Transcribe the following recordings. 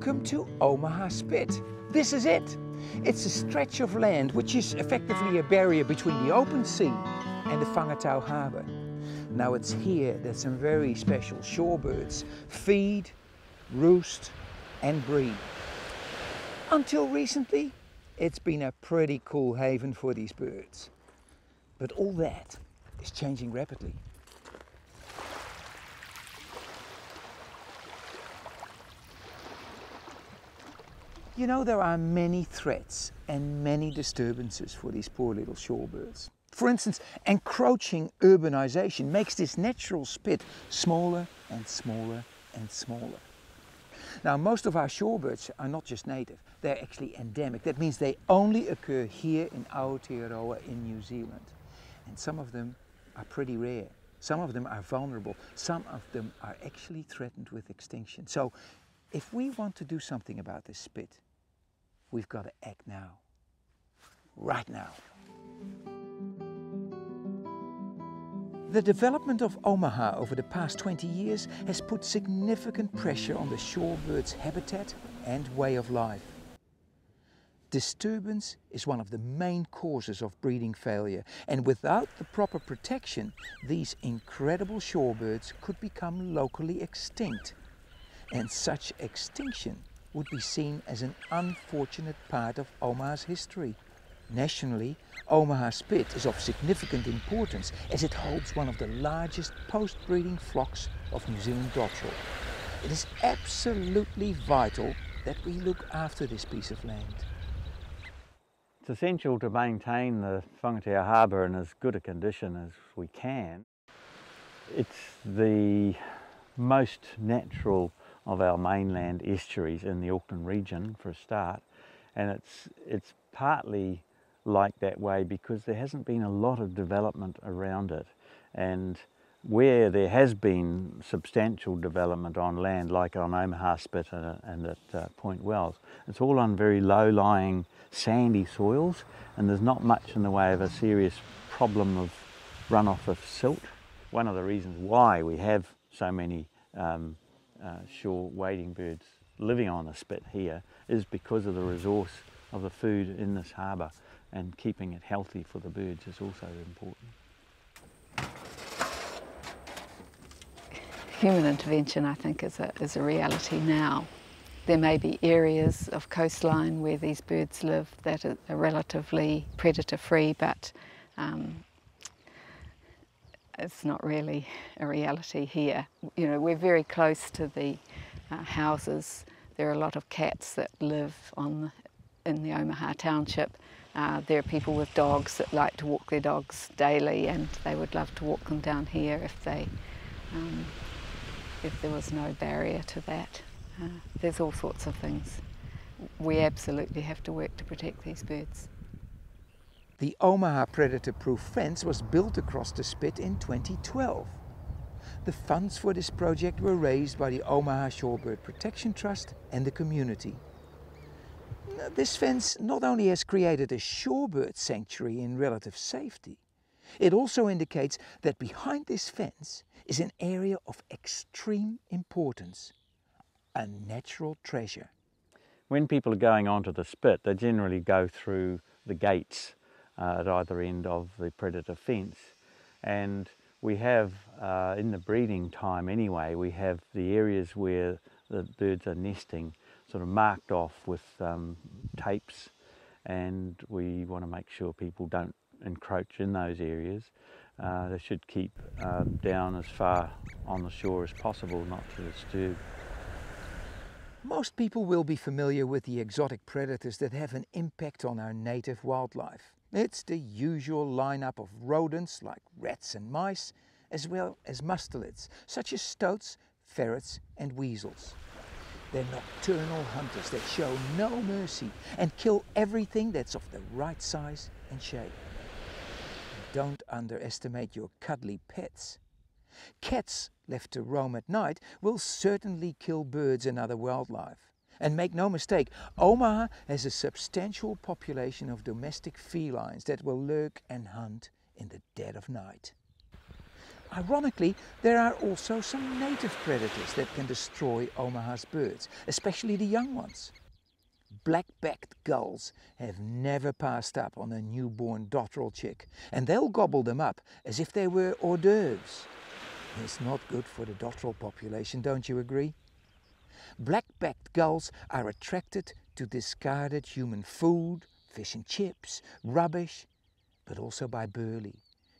Welcome to Omaha Spit. This is it. It's a stretch of land which is effectively a barrier between the open sea and the Whangateau Harbour. Now it's here that some very special shorebirds feed, roost and breed. Until recently, it's been a pretty cool haven for these birds. But all that is changing rapidly. You know, there are many threats and many disturbances for these poor little shorebirds. For instance, encroaching urbanization makes this natural spit smaller and smaller and smaller. Now, most of our shorebirds are not just native, they're actually endemic. That means they only occur here in Aotearoa in New Zealand. And some of them are pretty rare. Some of them are vulnerable. Some of them are actually threatened with extinction. So, if we want to do something about this spit, we've got to act now. Right now. The development of Omaha over the past 20 years has put significant pressure on the shorebird's habitat and way of life. Disturbance is one of the main causes of breeding failure, and without the proper protection, these incredible shorebirds could become locally extinct. And such extinction would be seen as an unfortunate part of Omaha's history. Nationally, Omaha Spit is of significant importance as it holds one of the largest post-breeding flocks of New Zealand dotterel. It is absolutely vital that we look after this piece of land. It's essential to maintain the Whangateau Harbour in as good a condition as we can. It's the most natural of our mainland estuaries in the Auckland region for a start, and it's partly like that way because there hasn't been a lot of development around it, and where there has been substantial development on land like on Omaha Spit and at Point Wells, it's all on very low-lying sandy soils, and there's not much in the way of a serious problem of runoff of silt. One of the reasons why we have so many shore wading birds living on the spit here is because of the resource of the food in this harbour, and keeping it healthy for the birds is also important. Human intervention, I think, is a reality now. There may be areas of coastline where these birds live that are relatively predator-free, but it's not really a reality here. You know, we're very close to the houses. There are a lot of cats that live in the Omaha township. There are people with dogs that like to walk their dogs daily, and they would love to walk them down here if there was no barrier to that. There's all sorts of things. We absolutely have to work to protect these birds. The Omaha predator-proof fence was built across the spit in 2012. The funds for this project were raised by the Omaha Shorebird Protection Trust and the community. This fence not only has created a shorebird sanctuary in relative safety, it also indicates that behind this fence is an area of extreme importance, a natural treasure. When people are going onto the spit, they generally go through the gates at either end of the predator fence, and we have, in the breeding time anyway, we have the areas where the birds are nesting sort of marked off with tapes, and we want to make sure people don't encroach in those areas. They should keep down as far on the shore as possible, not to disturb. Most people will be familiar with the exotic predators that have an impact on our native wildlife. It's the usual lineup of rodents like rats and mice, as well as mustelids, such as stoats, ferrets and weasels. They're nocturnal hunters that show no mercy and kill everything that's of the right size and shape. Don't underestimate your cuddly pets. Cats left to roam at night will certainly kill birds and other wildlife. And make no mistake, Omaha has a substantial population of domestic felines that will lurk and hunt in the dead of night. Ironically, there are also some native predators that can destroy Omaha's birds, especially the young ones. Black-backed gulls have never passed up on a newborn dotterel chick, and they'll gobble them up as if they were hors d'oeuvres. It's not good for the dotterel population, don't you agree? Black-backed gulls are attracted to discarded human food, fish and chips, rubbish, but also by burley,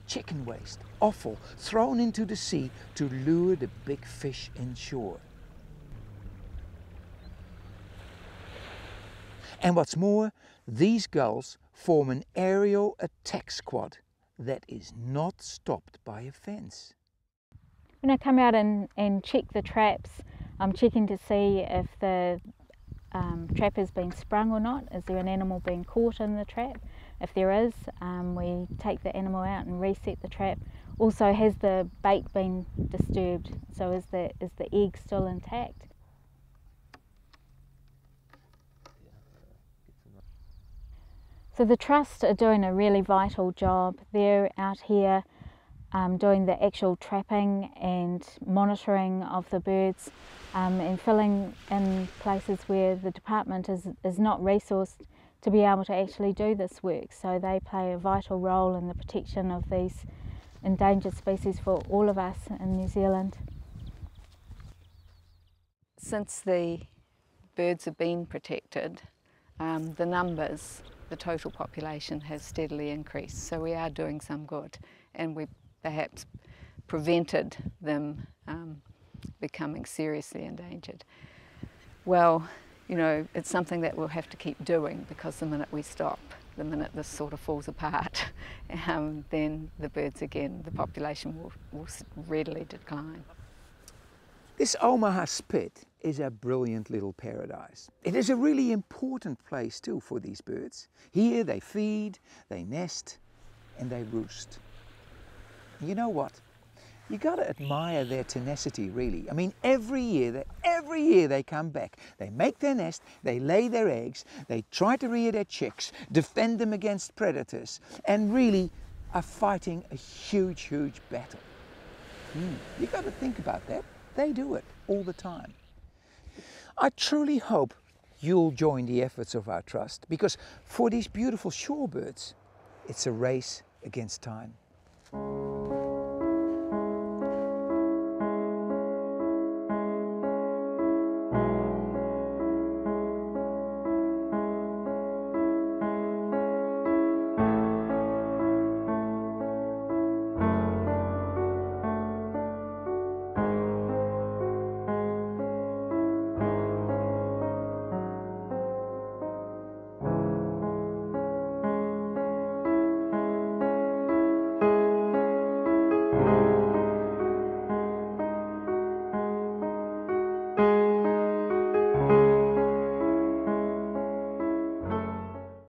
chicken waste, offal thrown into the sea to lure the big fish inshore. And what's more, these gulls form an aerial attack squad that is not stopped by a fence. When I come out and check the traps, I'm checking to see if the trap has been sprung or not. Is there an animal being caught in the trap? If there is, we take the animal out and reset the trap. Also, has the bait been disturbed? So is the egg still intact? So the Trust are doing a really vital job. They're out here doing the actual trapping and monitoring of the birds and filling in places where the department is not resourced to be able to actually do this work. So they play a vital role in the protection of these endangered species for all of us in New Zealand. Since the birds have been protected, the numbers, the total population has steadily increased. So we are doing some good, and we perhaps prevented them becoming seriously endangered. Well, you know, it's something that we'll have to keep doing, because the minute we stop, the minute this sort of falls apart, then the birds again, the population will readily decline. This Omaha Spit is a brilliant little paradise. It is a really important place too for these birds. Here they feed, they nest, and they roost. You know what? You got to admire their tenacity, really. I mean, every year they come back. They make their nest, they lay their eggs, they try to rear their chicks, defend them against predators, and really are fighting a huge, huge battle. You got to think about that. They do it all the time. I truly hope you'll join the efforts of our Trust, because for these beautiful shorebirds, it's a race against time.